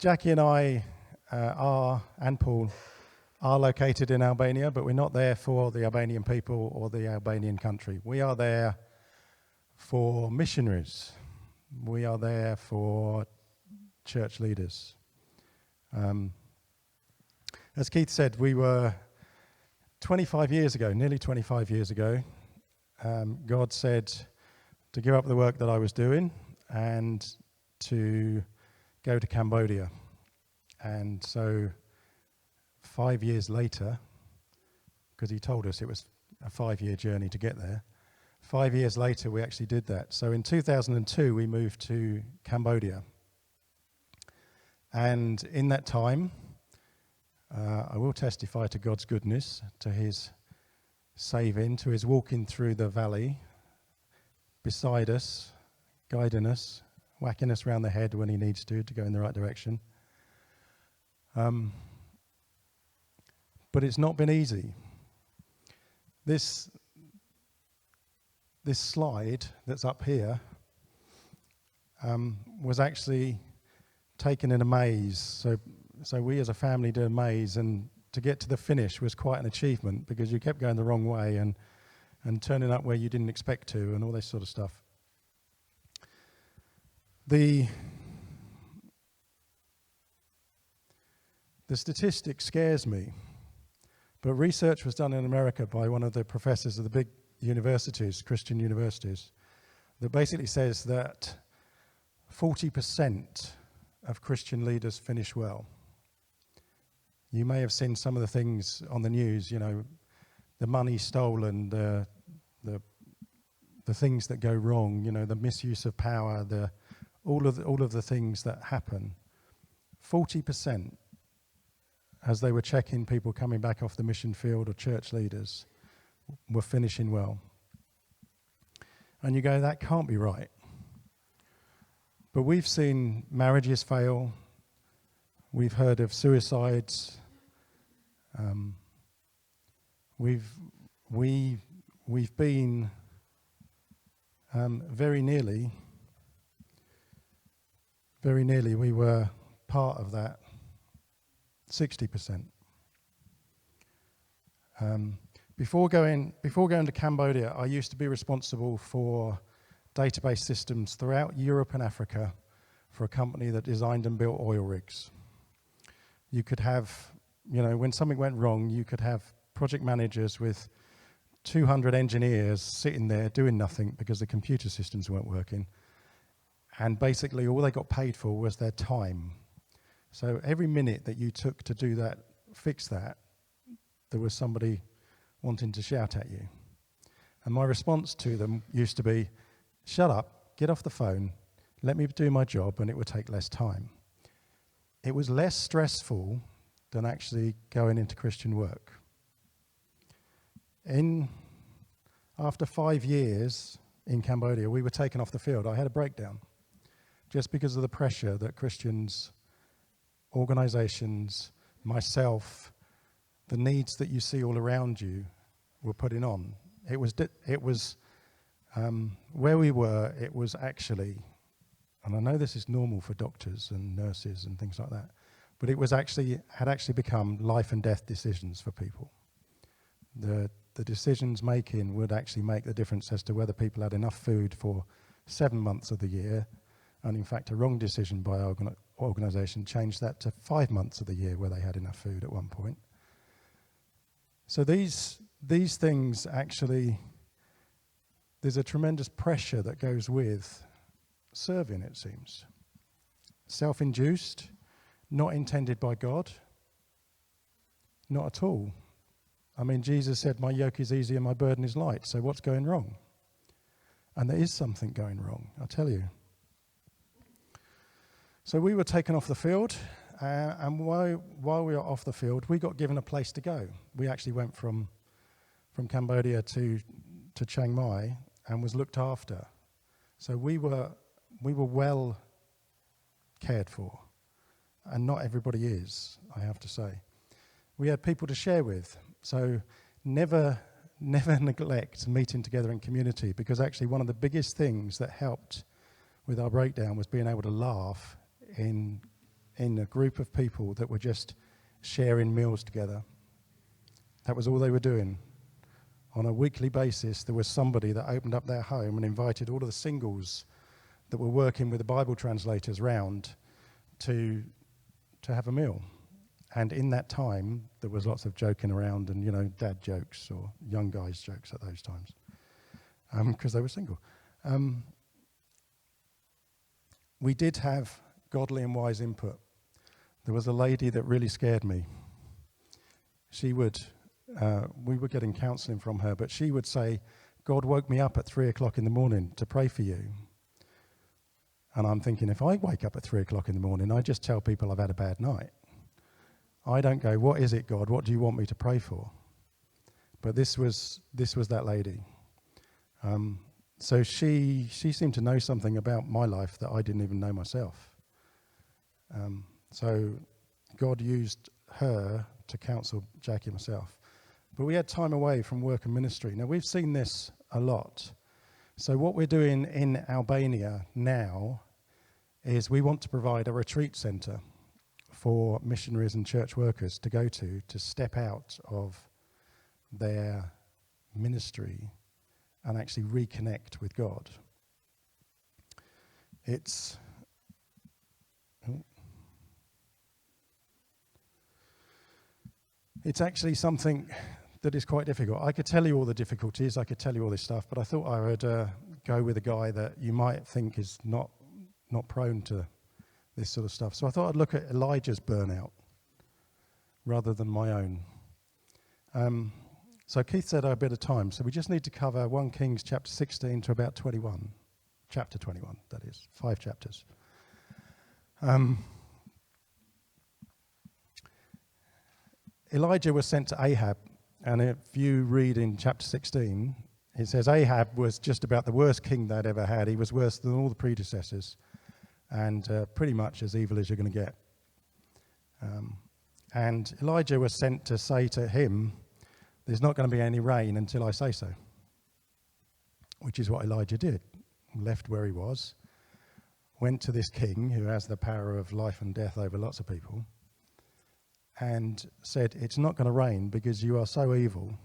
Jackie and I and Paul are located in Albania, but we're not there for the Albanian people or the Albanian country. We are there for missionaries. We are there for church leaders. As Keith said, we were 25 years ago, nearly 25 years ago, God said to give up the work that I was doing and to go to Cambodia. And so 5 years later, because he told us it was a 5-year journey to get there, 5 years later we actually did that. So in 2002 we moved to Cambodia. And in that time, I will testify to God's goodness, to his saving, to his walking through the valley beside us, guiding us, whacking us around the head when he needs to go in the right direction. But it's not been easy. This slide that's up here was actually taken in a maze. So we as a family did a maze, and to get to the finish was quite an achievement because you kept going the wrong way and turning up where you didn't expect to and all this sort of stuff. The statistic scares me, but research was done in America by one of the professors of the big universities, Christian universities, that basically says that 40% of Christian leaders finish well. You may have seen some of the things on the news, you know, the money stolen, the things that go wrong, you know, the misuse of power, all of the things that happen. 40%, as they were checking people coming back off the mission field or church leaders, were finishing well. And you go, that can't be right. But we've seen marriages fail. We've heard of suicides. We've been very nearly we were part of that 60%. Before going to Cambodia, I used to be responsible for database systems throughout Europe and Africa for a company that designed and built oil rigs. You could have, you know, when something went wrong, you could have project managers with 200 engineers sitting there doing nothing because the computer systems weren't working. And basically all they got paid for was their time. So every minute that you took to do that, fix that, there was somebody wanting to shout at you. And my response to them used to be, shut up, get off the phone, let me do my job, and it would take less time. It was less stressful than actually going into Christian work. After 5 years in Cambodia, we were taken off the field. I had a breakdown just because of the pressure that Christians, organizations, myself, the needs that you see all around you were putting on. It was where we were, it was actually, and I know this is normal for doctors and nurses and things like that, but it was had actually become life and death decisions for people. The decisions making would actually make the difference as to whether people had enough food for 7 months of the year, and in fact a wrong decision by our organisation changed that to 5 months of the year where they had enough food at one point. So these things actually, there's a tremendous pressure that goes with serving, it seems. Self-induced, not intended by God, not at all. I mean, Jesus said, my yoke is easy and my burden is light, so what's going wrong? And there is something going wrong, I'll tell you. So we were taken off the field, and while we were off the field, we got given a place to go. We actually went from Cambodia to Chiang Mai and was looked after. So we were well cared for, and not everybody is, I have to say. We had people to share with, so never neglect meeting together in community, because actually one of the biggest things that helped with our breakdown was being able to laugh in in a group of people that were just sharing meals together. That was all they were doing. On a weekly basis, there was somebody that opened up their home and invited all of the singles that were working with the Bible translators round to have a meal. And in that time, there was lots of joking around and, dad jokes or young guys jokes at those times, because they were single. We did have godly and wise input. There was a lady that really scared me. She would, we were getting counselling from her, but she would say, God woke me up at 3 o'clock in the morning to pray for you. And I'm thinking, if I wake up at 3 o'clock in the morning, I just tell people I've had a bad night. I don't go, what is it, God? What do you want me to pray for? But this was that lady. So she seemed to know something about my life that I didn't even know myself. So God used her to counsel Jackie and myself. But we had time away from work and ministry. Now, we've seen this a lot. So what we're doing in Albania now is we want to provide a retreat centre for missionaries and church workers to go to step out of their ministry and actually reconnect with God. It's actually something that is quite difficult. I could tell you all the difficulties, I could tell you all this stuff, but I thought I would go with a guy that you might think is not prone to this sort of stuff. So I thought I'd look at Elijah's burnout rather than my own. So Keith said I had a bit of time, so we just need to cover 1 Kings chapter 16 to about 21. Chapter 21, that is, 5 chapters. Elijah was sent to Ahab, and if you read in chapter 16, it says Ahab was just about the worst king they'd ever had. He was worse than all the predecessors, and pretty much as evil as you're going to get. And Elijah was sent to say to him, there's not going to be any rain until I say so, which is what Elijah did. Left where he was, went to this king who has the power of life and death over lots of people, and said, it's not going to rain because you are so evil,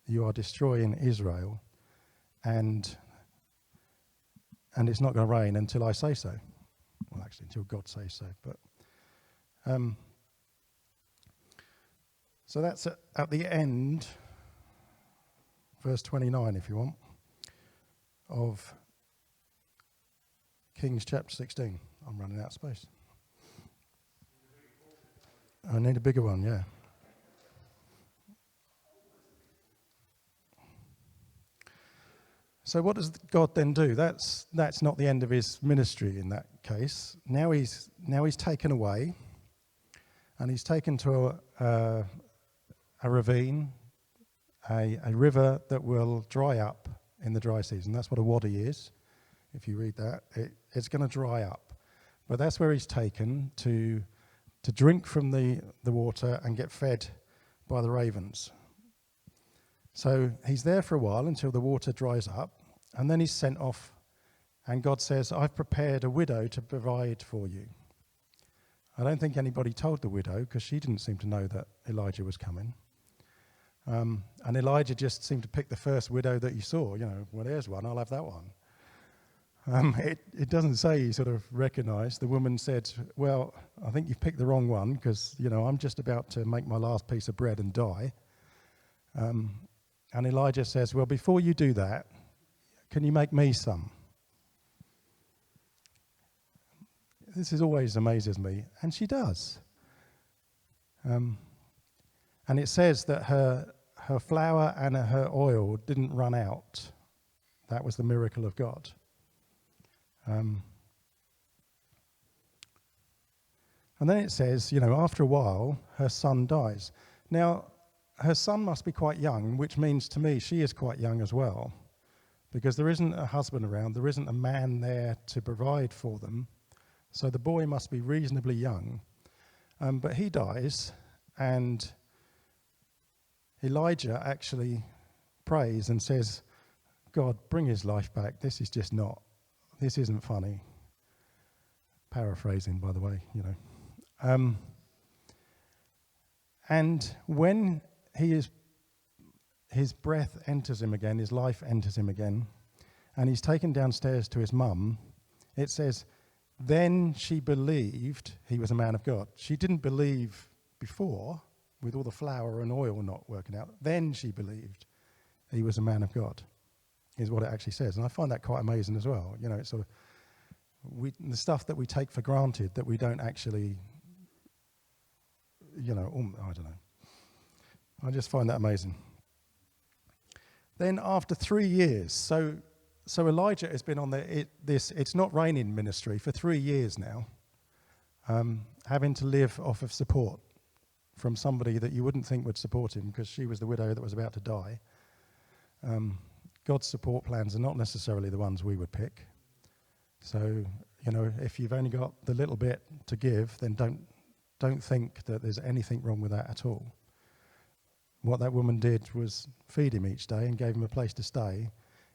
you are destroying Israel, and it's not going to rain until I say so. Well, actually, until God says so. But so that's at the end, verse 29, if you want, of Kings chapter 16. I'm running out of space. I need a bigger one, yeah. So what does God then do? That's not the end of his ministry in that case. Now he's taken away, and he's taken to a ravine, a river that will dry up in the dry season. That's what a wadi is. If you read that, it's going to dry up. But that's where he's taken to drink from the water and get fed by the ravens. So he's there for a while until the water dries up, and then he's sent off, and God says, I've prepared a widow to provide for you. I don't think anybody told the widow, because she didn't seem to know that Elijah was coming. And Elijah just seemed to pick the first widow that he saw. Well, there's one, I'll have that one. It doesn't say he sort of recognized. The woman said, well, I think you've picked the wrong one because, I'm just about to make my last piece of bread and die. And Elijah says, well, before you do that, can you make me some? This always amazes me, and she does. And it says that her flour and her oil didn't run out. That was the miracle of God. And then it says, after a while, her son dies. Now, her son must be quite young, which means to me she is quite young as well, because there isn't a husband around, there isn't a man there to provide for them. So the boy must be reasonably young. But he dies, and Elijah actually prays and says, God, bring his life back. This isn't funny. Paraphrasing, by the way, And when his breath enters him again, his life enters him again, and he's taken downstairs to his mum, it says, then she believed he was a man of God. She didn't believe before, with all the flour and oil not working out. Then she believed he was a man of God, is what it actually says. And I find that quite amazing as well. You know, it's sort of the stuff that we take for granted that we don't actually, you know, I don't know. I just find that amazing. Then after 3 years, so Elijah has been on this it's not raining ministry for 3 years now, having to live off of support from somebody that you wouldn't think would support him because she was the widow that was about to die. God's support plans are not necessarily the ones we would pick. So, you know, if you've only got the little bit to give, then don't think that there's anything wrong with that at all. What that woman did was feed him each day and gave him a place to stay,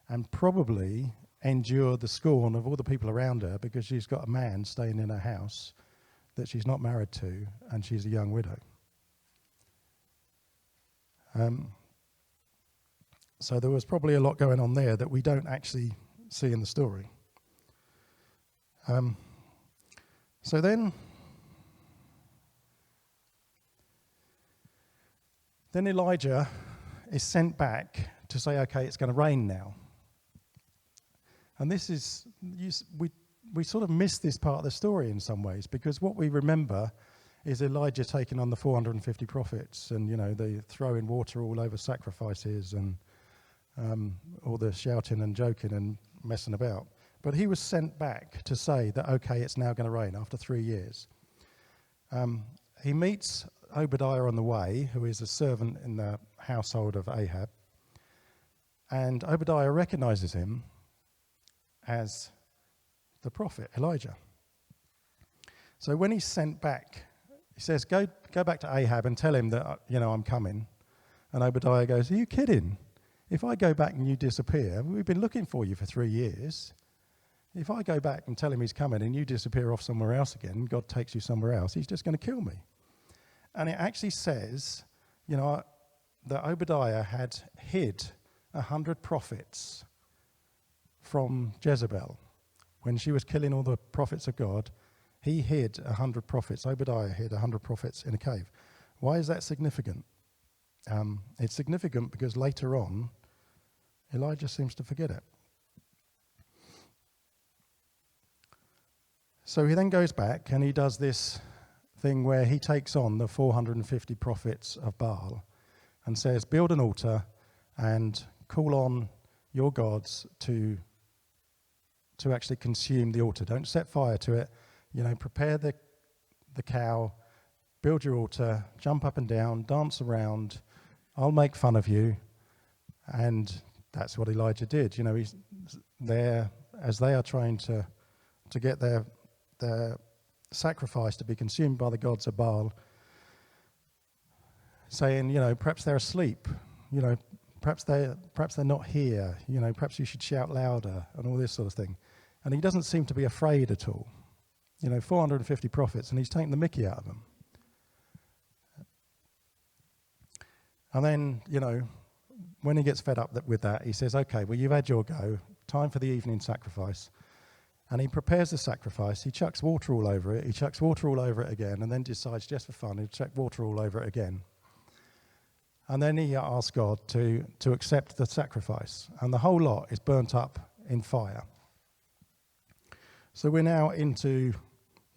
and probably endured the scorn of all the people around her because she's got a man staying in her house that she's not married to, and she's a young widow. So there was probably a lot going on there that we don't actually see in the story. So then Elijah is sent back to say, okay, it's going to rain now. And this is, we sort of miss this part of the story in some ways, because what we remember is Elijah taking on the 450 prophets, and, you know, they throwing water all over sacrifices and all the shouting and joking and messing about. But he was sent back to say that, okay, it's now going to rain after 3 years. He meets Obadiah on the way, who is a servant in the household of Ahab. And Obadiah recognizes him as the prophet Elijah. So when he's sent back, he says, go back to Ahab and tell him that, you know, I'm coming. And Obadiah goes, are you kidding? If I go back and you disappear, we've been looking for you for 3 years. If I go back and tell him he's coming and you disappear off somewhere else again, God takes you somewhere else, he's just going to kill me. And it actually says, you know, that Obadiah had hid 100 prophets from Jezebel. When she was killing all the prophets of God, he hid 100 prophets. Obadiah hid 100 prophets in a cave. Why is that significant? It's significant because later on, Elijah seems to forget it. So he then goes back and he does this thing where he takes on the 450 prophets of Baal and says, build an altar and call on your gods to actually consume the altar. Don't set fire to it. You know, prepare the cow, build your altar, jump up and down, dance around. I'll make fun of you. And that's what Elijah did. You know, he's there as they are trying to get their sacrifice to be consumed by the gods of Baal, saying, you know, perhaps they're asleep, you know, perhaps they're not here, you know, perhaps you should shout louder, and all this sort of thing. And he doesn't seem to be afraid at all. You know, 450 prophets, and he's taking the mickey out of them. And then, you know, when he gets fed up with that, he says, okay, well, you've had your go, time for the evening sacrifice. And he prepares the sacrifice, he chucks water all over it, he chucks water all over it again, and then decides just for fun, he'll chuck water all over it again. And then he asks God to accept the sacrifice. And the whole lot is burnt up in fire. So we're now into,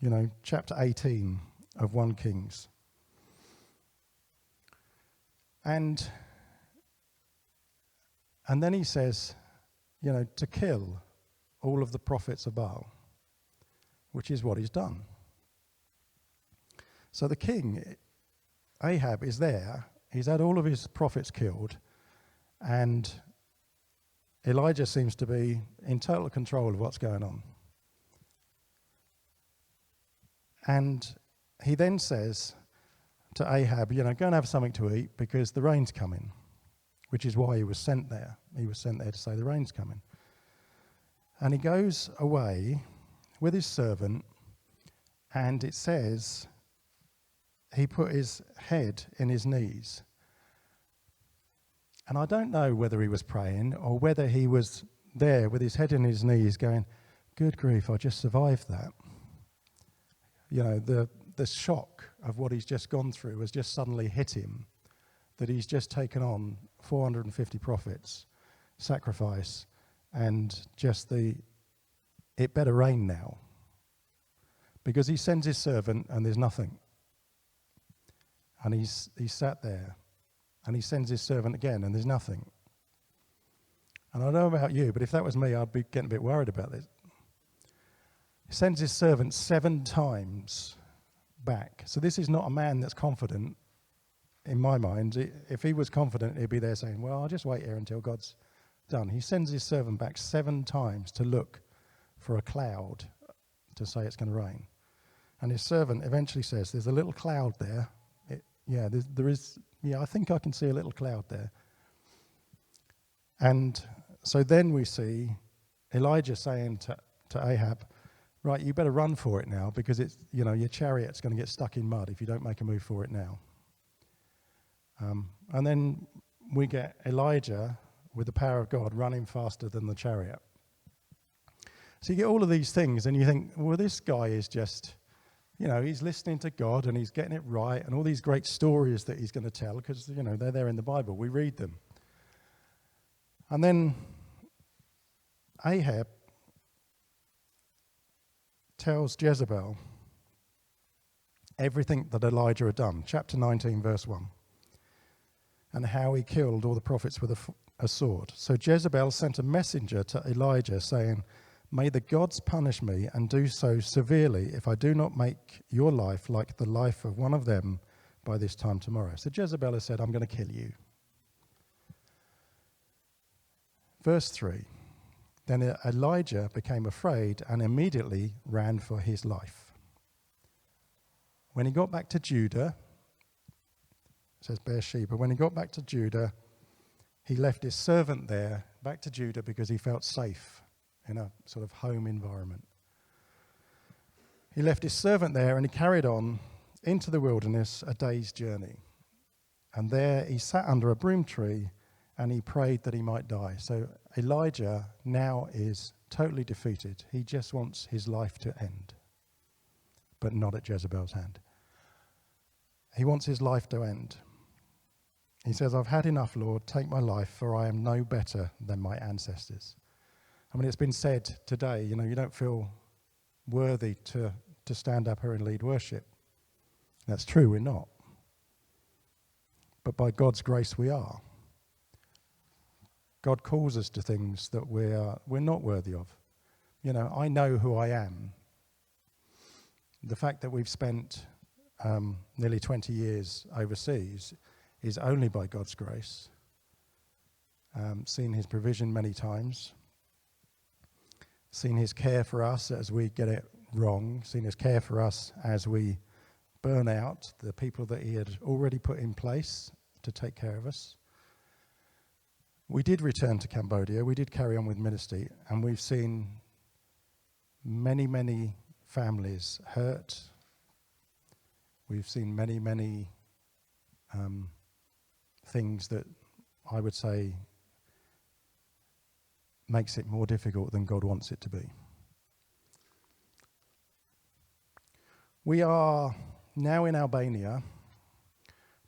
you know, chapter 18 of 1 Kings. And then he says, you know, to kill all of the prophets of Baal, which is what he's done. So the king, Ahab, is there. He's had all of his prophets killed, and Elijah seems to be in total control of what's going on. And he then says to Ahab, you know, go and have something to eat because the rain's coming, which is why he was sent there. He was sent there to say the rain's coming. And he goes away with his servant, and it says he put his head in his knees. And I don't know whether he was praying or whether he was there with his head in his knees going, good grief, I just survived that. You know, the shock of what he's just gone through has just suddenly hit him, that he's just taken on 450 prophets, sacrifice, and just it better rain now. Because he sends his servant and there's nothing. And he's sat there and he sends his servant again and there's nothing. And I don't know about you, but if that was me, I'd be getting a bit worried about this. He sends his servant 7 times back. So this is not a man that's confident, in my mind. If he was confident, he'd be there saying, well, I'll just wait here until God's done. He sends his servant back 7 times to look for a cloud to say it's going to rain. And his servant eventually says, there's a little cloud there. There is, I think I can see a little cloud there. And so then we see Elijah saying to Ahab, right, you better run for it now because it's, your chariot's going to get stuck in mud if you don't make a move for it now. And then we get Elijah with the power of God running faster than the chariot. So you get all of these things and you think, well, this guy is just, he's listening to God and he's getting it right and all these great stories that he's going to tell because, they're there in the Bible. We read them. And then Ahab tells Jezebel everything that Elijah had done. Chapter 19, verse 1. And how he killed all the prophets with a sword. So Jezebel sent a messenger to Elijah saying, may the gods punish me and do so severely if I do not make your life like the life of one of them by this time tomorrow. So Jezebel has said, I'm going to kill you. Verse 3. Then Elijah became afraid and immediately ran for his life. When he got back to Judah, it says Beersheba, when he got back to Judah, he left his servant there back to Judah because he felt safe in a sort of home environment. He left his servant there and he carried on into the wilderness a day's journey. And there he sat under a broom tree and he prayed that he might die. So Elijah now is totally defeated. He just wants his life to end, but not at Jezebel's hand. He wants his life to end. He says, I've had enough, Lord, take my life, for I am no better than my ancestors. I mean, it's been said today, you don't feel worthy to stand up here and lead worship. That's true, we're not. But by God's grace, we are. God calls us to things that we're not worthy of. I know who I am. The fact that we've spent nearly 20 years overseas is only by God's grace. Seen his provision many times. Seen his care for us as we get it wrong. Seen his care for us as we burn out the people that he had already put in place to take care of us. We did return to Cambodia. We did carry on with ministry, and we've seen many, many families hurt. We've seen many, many things that I would say makes it more difficult than God wants it to be. We are now in Albania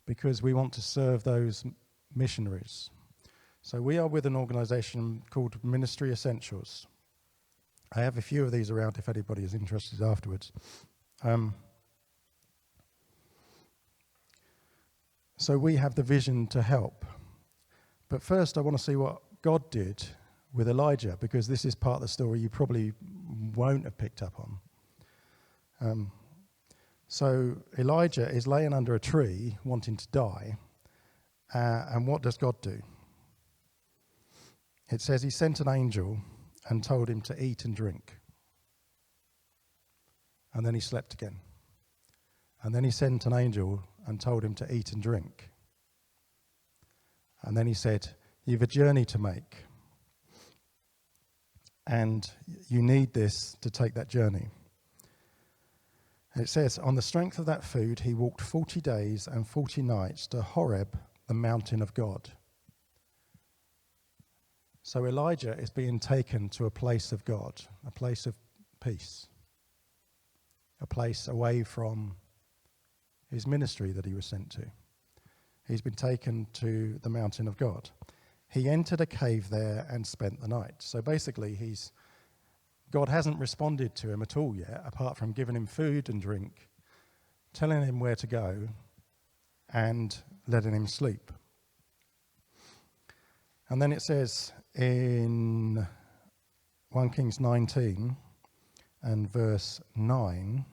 because we want to serve those missionaries. So we are with an organisation called Ministry Essentials. I have a few of these around if anybody is interested afterwards. So we have the vision to help. But first I want to see what God did with Elijah, because this is part of the story you probably won't have picked up on. So Elijah is laying under a tree wanting to die. And what does God do? It says he sent an angel and told him to eat and drink. And then he slept again. And then he sent an angel and told him to eat and drink. And then he said, you've a journey to make. And you need this to take that journey. It says, on the strength of that food, he walked 40 days and 40 nights to Horeb, the mountain of God. So Elijah is being taken to a place of God, a place of peace, a place away from his ministry that he was sent to. He's been taken to the mountain of God. He entered a cave there and spent the night. So basically, God hasn't responded to him at all yet, apart from giving him food and drink, telling him where to go, and letting him sleep. And then it says in 1 Kings 19 and verse 9,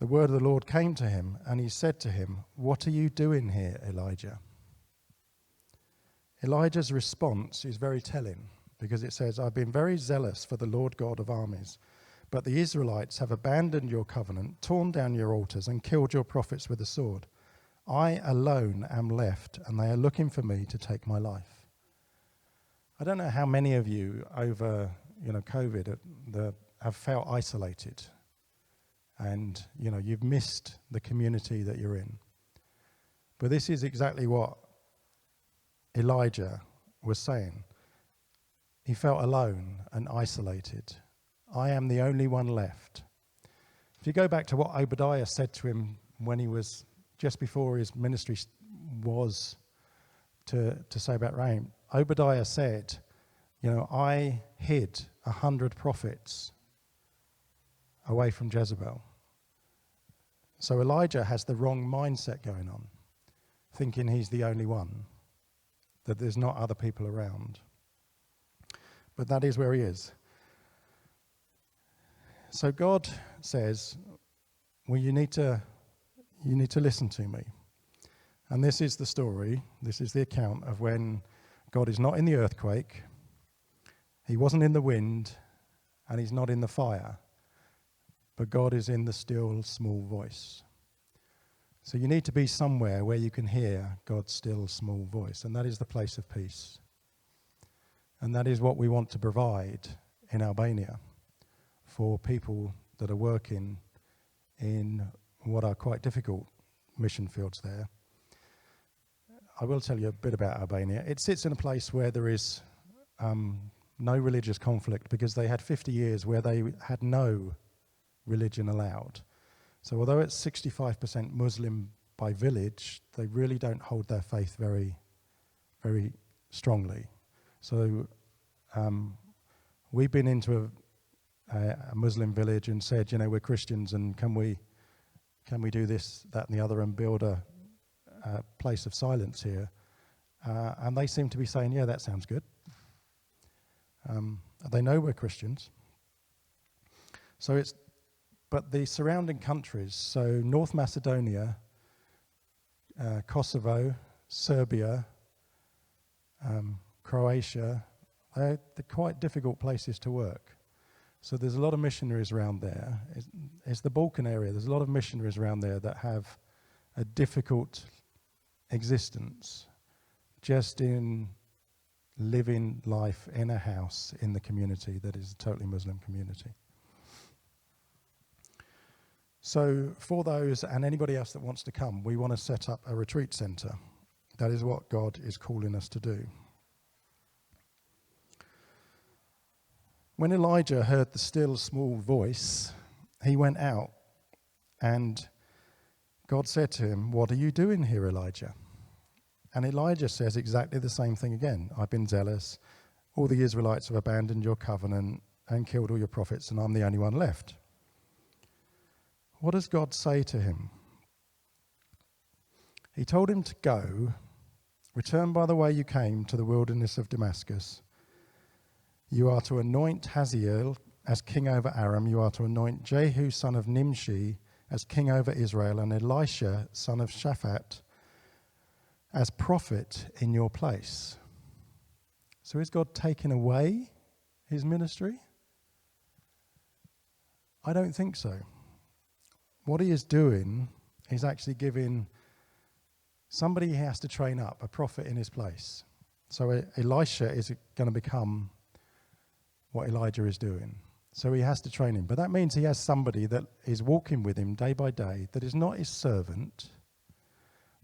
the word of the Lord came to him, and he said to him, "What are you doing here, Elijah?" Elijah's response is very telling, because it says, "I've been very zealous for the Lord God of armies, but the Israelites have abandoned your covenant, torn down your altars, and killed your prophets with the sword. I alone am left, and they are looking for me to take my life." I don't know how many of you over COVID have felt isolated, and you've missed the community that you're in. But this is exactly what Elijah was saying. He felt alone and isolated. I am the only one left. If you go back to what Obadiah said to him when he was just before his ministry was to say about rain, Obadiah said, I hid 100 prophets away from Jezebel. So Elijah has the wrong mindset going on, thinking he's the only one, that there's not other people around. But that is where he is. So God says, well, you need to listen to me. And this is the story, this is the account of when God is not in the earthquake, he wasn't in the wind, and he's not in the fire, but God is in the still small voice. So you need to be somewhere where you can hear God's still small voice, and that is the place of peace. And that is what we want to provide in Albania for people that are working in what are quite difficult mission fields there. I will tell you a bit about Albania. It sits in a place where there is no religious conflict, because they had 50 years where they had no religion allowed. So although it's 65% Muslim by village, they really don't hold their faith very, very strongly. So we've been into a Muslim village and said, we're Christians, and can we do this, that, and the other, and build a place of silence here? And they seem to be saying, yeah, that sounds good. They know we're Christians. But the surrounding countries, so North Macedonia, Kosovo, Serbia, Croatia, they're quite difficult places to work. So there's a lot of missionaries around there. It's the Balkan area. There's a lot of missionaries around there that have a difficult existence just in living life in a house in the community that is a totally Muslim community. So for those and anybody else that wants to come, we want to set up a retreat centre. That is what God is calling us to do. When Elijah heard the still small voice, he went out, and God said to him, "What are you doing here, Elijah?" And Elijah says exactly the same thing again. "I've been zealous. All the Israelites have abandoned your covenant and killed all your prophets, and I'm the only one left." What does God say to him? He told him to go, return by the way you came to the wilderness of Damascus. You are to anoint Hazael as king over Aram. You are to anoint Jehu, son of Nimshi, as king over Israel, and Elisha, son of Shaphat, as prophet in your place. So is God taking away his ministry? I don't think so. What he is doing is actually giving somebody he has to train up, a prophet in his place. So Elisha is going to become what Elijah is doing. So he has to train him. But that means he has somebody that is walking with him day by day, that is not his servant,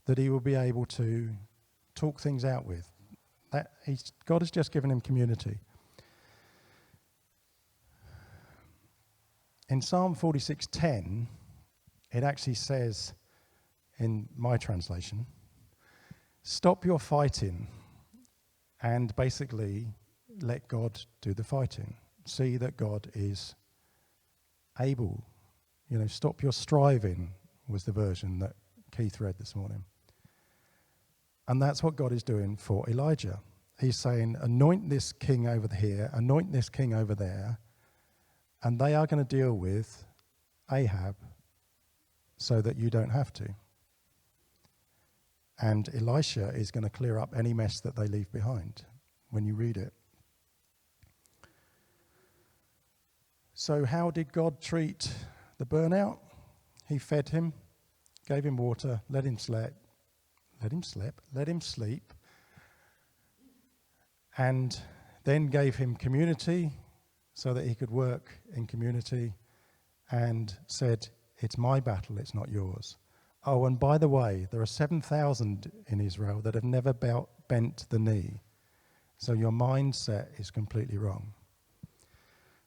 that he will be able to talk things out with. God has just given him community. In Psalm 46:10, it actually says, in my translation, stop your fighting and basically let God do the fighting. See that God is able. Stop your striving was the version that Keith read this morning. And that's what God is doing for Elijah. He's saying, anoint this king over here, anoint this king over there, and they are going to deal with Ahab so that you don't have to. And Elisha is going to clear up any mess that they leave behind when you read it. So how did God treat the burnout? He fed him, gave him water, let him sleep, and then gave him community so that he could work in community, and said, it's my battle, it's not yours. Oh, and by the way, there are 7,000 in Israel that have never bent the knee. So your mindset is completely wrong.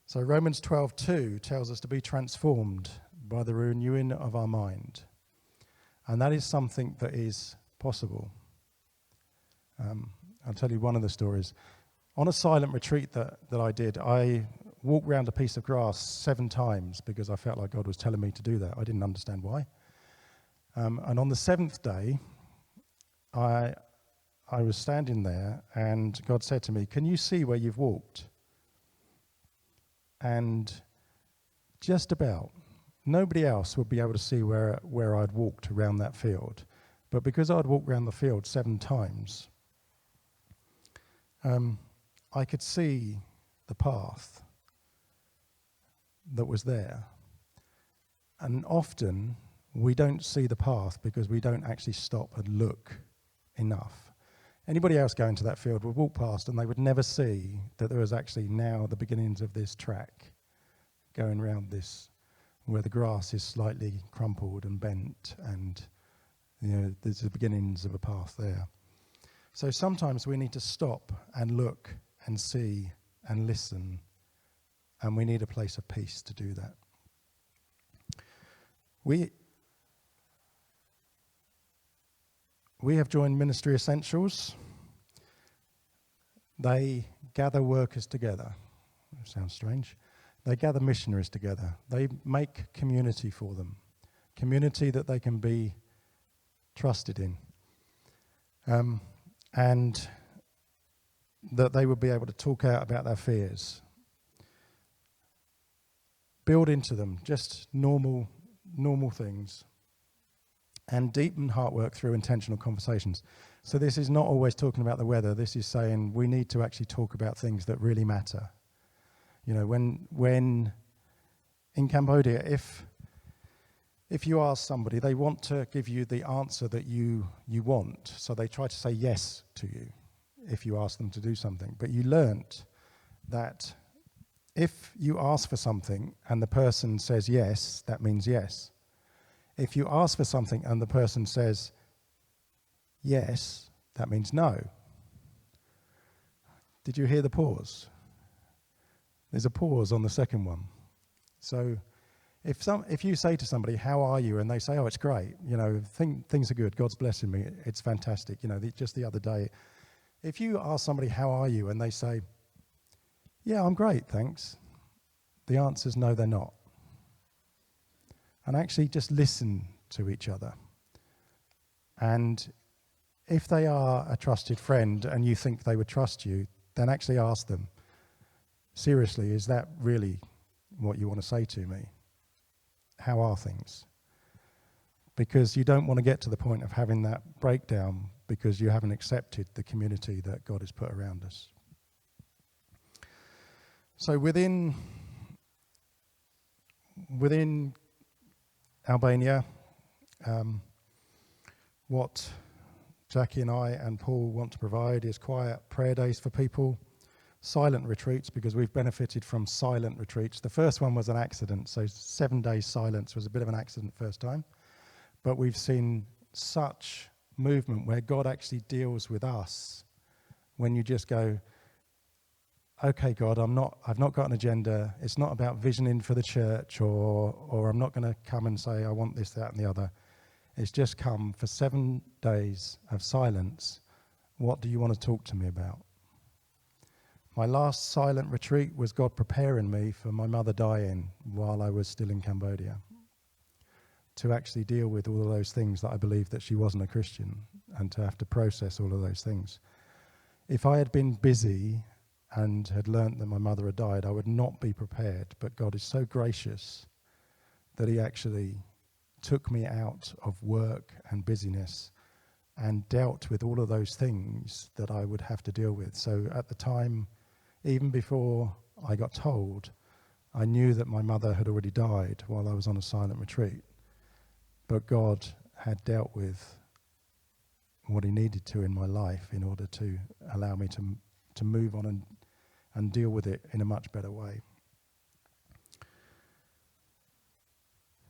So Romans 12:2 tells us to be transformed by the renewing of our mind. And that is something that is possible. I'll tell you one of the stories. On a silent retreat that I did, I walked around a piece of grass 7 times because I felt like God was telling me to do that. I didn't understand why. And on the 7th day, I was standing there, and God said to me, can you see where you've walked? And just about nobody else would be able to see where I'd walked around that field. But because I'd walked around the field 7 times, I could see the path that was there. And often we don't see the path because we don't actually stop and look enough. Anybody else going to that field would walk past and they would never see that there was actually now the beginnings of this track going around this, where the grass is slightly crumpled and bent, and there's the beginnings of a path there. So sometimes we need to stop and look and see and listen, and we need a place of peace to do that. We have joined Ministry Essentials. They gather workers together. That sounds strange. They gather missionaries together. They make community for them, community that they can be trusted in, and that they would be able to talk out about their fears. Build into them just normal things, and deepen heart work through intentional conversations. So this is not always talking about the weather. This is saying we need to actually talk about things that really matter. When in Cambodia, if you ask somebody, they want to give you the answer that you want. So they try to say yes to you if you ask them to do something. But you learnt that if you ask for something and the person says yes, that means yes. If you ask for something and the person says yes, that means no. Did you hear the pause? There's a pause on the second one. So if you say to somebody, how are you? And they say, oh, it's great. Things are good. God's blessing me. It's fantastic. Just the other day, if you ask somebody, how are you? And they say, yeah, I'm great, thanks. The answer is no, they're not. And actually just listen to each other. And if they are a trusted friend and you think they would trust you, then actually ask them, seriously, is that really what you want to say to me? How are things? Because you don't want to get to the point of having that breakdown because you haven't accepted the community that God has put around us. So within Albania, what Jackie and I and Paul want to provide is quiet prayer days for people silent retreats because we've benefited from silent retreats. The first one was an accident, so 7 days silence was a bit of an accident first time. But we've seen such movement where God actually deals with us when you just go, okay, God, I've not got an agenda. It's not about visioning for the church, or I'm not going to come and say I want this, that, and the other. It's just come for 7 days of silence. What do you want to talk to me about? My last silent retreat was God preparing me for my mother dying while I was still in Cambodia, to actually deal with all of those things that I believed that she wasn't a Christian, and to have to process all of those things. If I had been busy and had learnt that my mother had died, I would not be prepared. But God is so gracious that he actually took me out of work and busyness and dealt with all of those things that I would have to deal with. So at the time, even before I got told, I knew that my mother had already died while I was on a silent retreat. But God had dealt with what he needed to in my life in order to allow me to move on and deal with it in a much better way.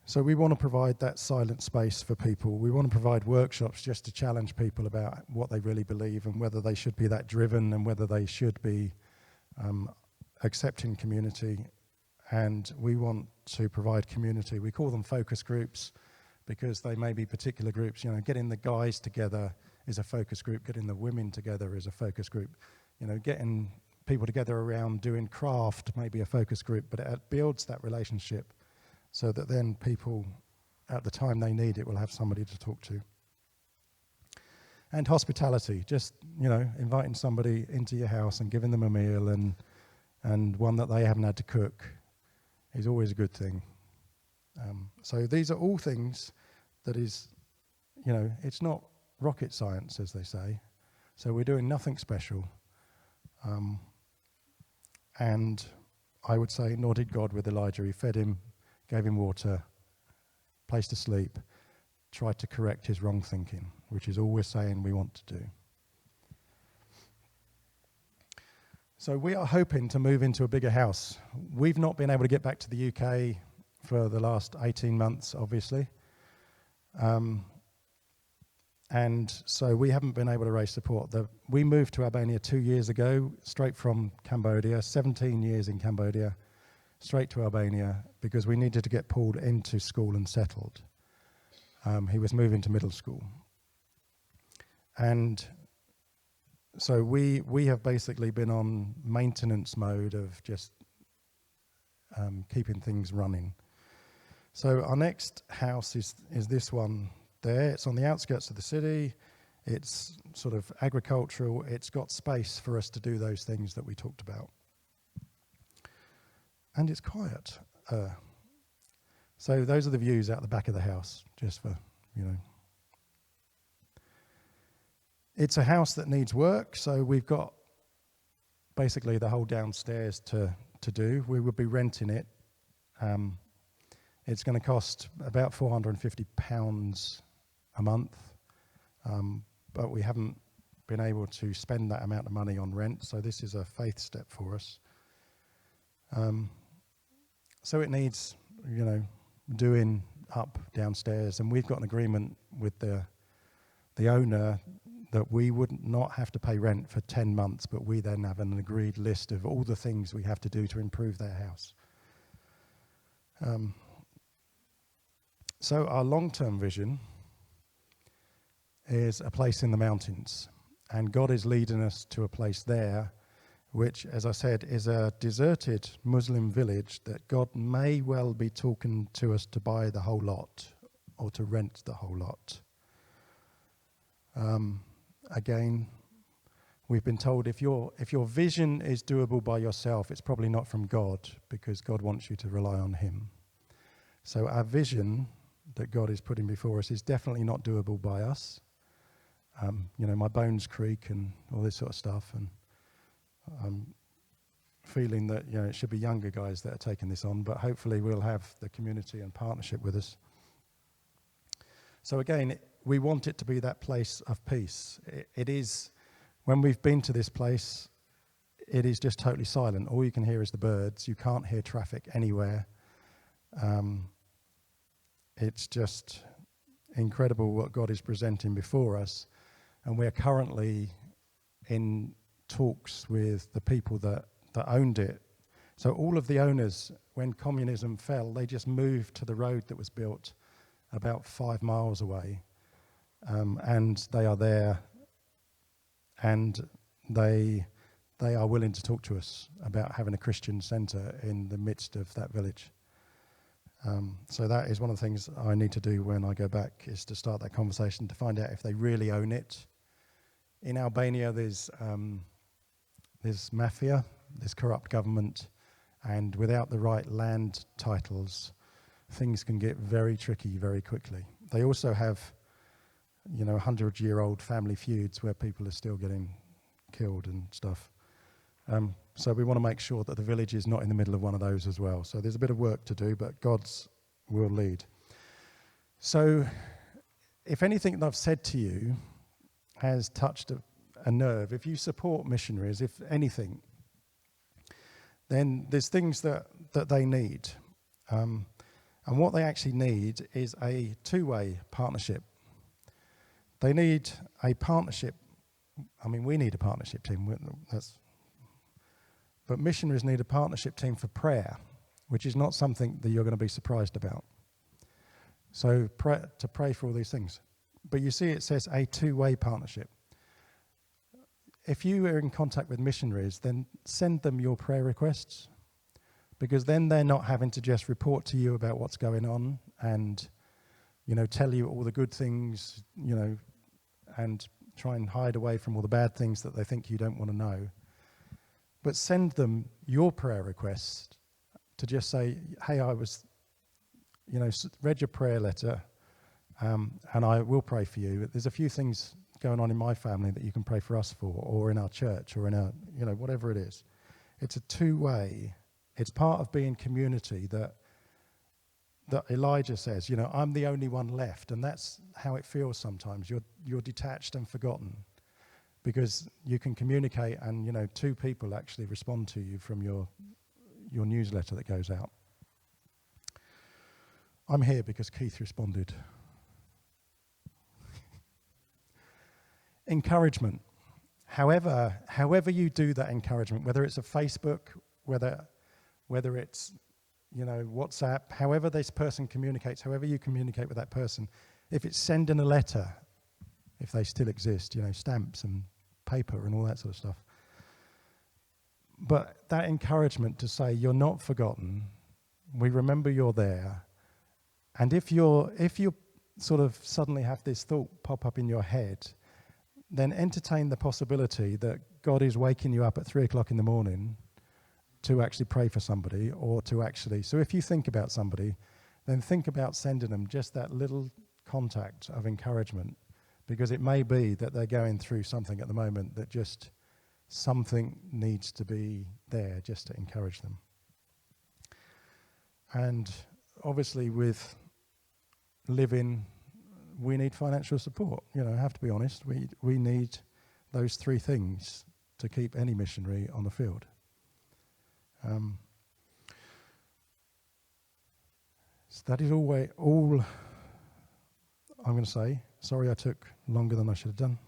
So we want to provide that silent space for people. We want to provide workshops just to challenge people about what they really believe and whether they should be that driven and whether they should be accepting community. And we want to provide community. We call them focus groups because they may be particular groups. You know, getting the guys together is a focus group. Getting the women together is a focus group. You know, getting people together around doing craft may be a focus group, but it builds that relationship so that then people, at the time they need it, will have somebody to talk to. And hospitality, just, you know, inviting somebody into your house and giving them a meal and one that they haven't had to cook is always a good thing. So these are all things that is, you know, it's not rocket science, as they say. So we're doing nothing special. And I would say, nor did God with Elijah. He fed him, gave him water, place to sleep, tried to correct his wrong thinking, which is all we're saying we want to do. So we are hoping to move into a bigger house. We've not been able to get back to the UK for the last 18 months, obviously. And so we haven't been able to raise support. We moved to Albania 2 years ago, straight from Cambodia, 17 years in Cambodia, straight to Albania, because we needed to get Paul into school and settled. He was moving to middle school. And so we have basically been on maintenance mode of just keeping things running. So our next house is this one there. It's on the outskirts of the city. It's sort of agricultural. It's got space for us to do those things that we talked about. And it's quiet. So those are the views out the back of the house, just for, you know. It's a house that needs work, so we've got basically the whole downstairs to do. We would be renting it. It's going to cost about £450 a month, but we haven't been able to spend that amount of money on rent, so this is a faith step for us. So it needs, you know, doing up downstairs, and we've got an agreement with the owner that we would not have to pay rent for 10 months, but we then have an agreed list of all the things we have to do to improve their house. So our long-term vision is a place in the mountains, and God is leading us to a place there, which, as I said, is a deserted Muslim village that God may well be talking to us to buy the whole lot or to rent the whole lot. Again, we've been told if your vision is doable by yourself, it's probably not from God, because God wants you to rely on him. So our vision that God is putting before us is definitely not doable by us. You know, my bones creak and all this sort of stuff, and I'm feeling that, you know, it should be younger guys that are taking this on, but hopefully we'll have the community and partnership with us. So again, we want it to be that place of peace. It is, when we've been to this place, it is just totally silent. All you can hear is the birds. You can't hear traffic anywhere. It's just incredible what God is presenting before us. And we're currently in talks with the people that owned it. So all of the owners, when communism fell, they just moved to the road that was built about 5 miles away. And they are there, and they are willing to talk to us about having a Christian centre in the midst of that village. So that is one of the things I need to do when I go back, is to start that conversation to find out if they really own it. In Albania, there's mafia, there's corrupt government, and without the right land titles, things can get very tricky very quickly. They also have, 100-year-old family feuds where people are still getting killed and stuff. So we want to make sure that the village is not in the middle of one of those as well. So there's a bit of work to do, but God's will lead. So if anything that I've said to you has touched a nerve, if you support missionaries, if anything, then there's things that they need. And what they actually need is a two-way partnership. They need a partnership. I mean, we need a partnership team. But missionaries need a partnership team for prayer, which is not something that you're going to be surprised about. So to pray for all these things. But you see, it says a two-way partnership. If you are in contact with missionaries, then send them your prayer requests, because then they're not having to just report to you about what's going on and, tell you all the good things, and try and hide away from all the bad things that they think you don't want to know. But send them your prayer requests to just say, hey, I was, read your prayer letter, and I will pray for you. There's a few things going on in my family that you can pray for us for, or in our church, or in our, whatever it is. It's a two-way. It's part of being community that Elijah says, I'm the only one left. And that's how it feels sometimes. You're detached and forgotten, because you can communicate and, 2 people actually respond to you from your newsletter that goes out. I'm here because Keith responded. Encouragement. However you do that encouragement, whether it's a Facebook, whether it's, WhatsApp, however this person communicates, however you communicate with that person, if it's sending a letter, if they still exist, stamps and paper and all that sort of stuff. But that encouragement to say you're not forgotten, we remember you're there, and if you sort of suddenly have this thought pop up in your head, then entertain the possibility that God is waking you up at 3:00 in the morning to actually pray for somebody, or to actually, so if you think about somebody, then think about sending them just that little contact of encouragement, because it may be that they're going through something at the moment that just something needs to be there just to encourage them. And obviously with living, we need financial support. I have to be honest, we need those 3 things to keep any missionary on the field. So that is all I'm going to say. Sorry I took longer than I should have done.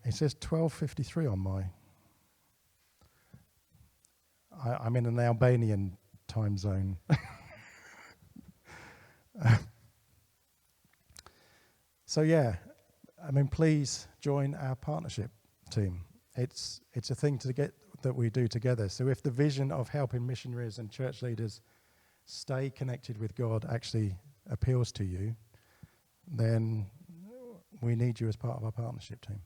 It says 12:53 on my... I'm in an Albanian time zone. So yeah, please join our partnership team. It's a thing that we do together. So if the vision of helping missionaries and church leaders stay connected with God actually appeals to you, then we need you as part of our partnership team.